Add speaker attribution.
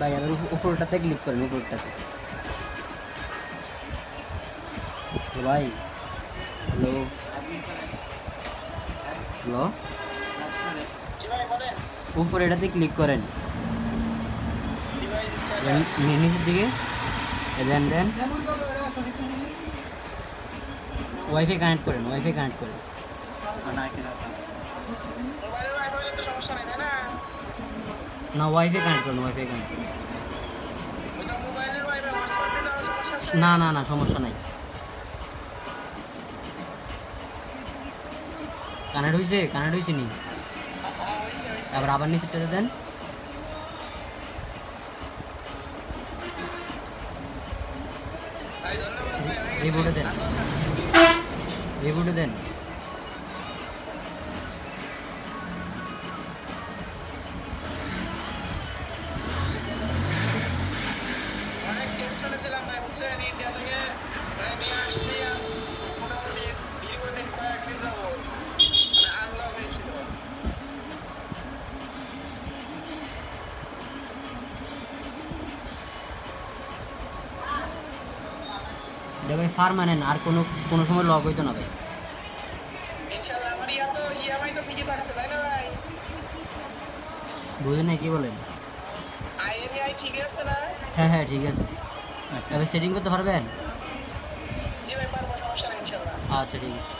Speaker 1: ভাই আবার উপরটাতে ক্লিক করেন, উপরটাতে। ভাই হ্যালো হ্যালো, উপরে এটাতে ক্লিক করেন, নিচের দিকে দেন দেন ওয়াইফাই কানেক্ট করেন, ওয়াইফাই কানেক্ট করেন। না ওয়াইফাই কানেক্ট করেন, ওয়াইফাই কানেক্ট করেন। না না না সমস্যা নাই, কানেক্ট হয়েছে, কানেক্ট হয়েছে নি। তারপর আবার নিচেরটাতে দেন, রিবুটে দেন, রিবুটে দেন। এটা ভাই পার্মানেন্ট, আর কোনো কোনো সময় লগ হইতো না ভাই। বুঝেন না কি বলেন? হ্যাঁ হ্যাঁ ঠিক আছে। তবে সেটিং করতে পারবেন? আচ্ছা ঠিক আছে।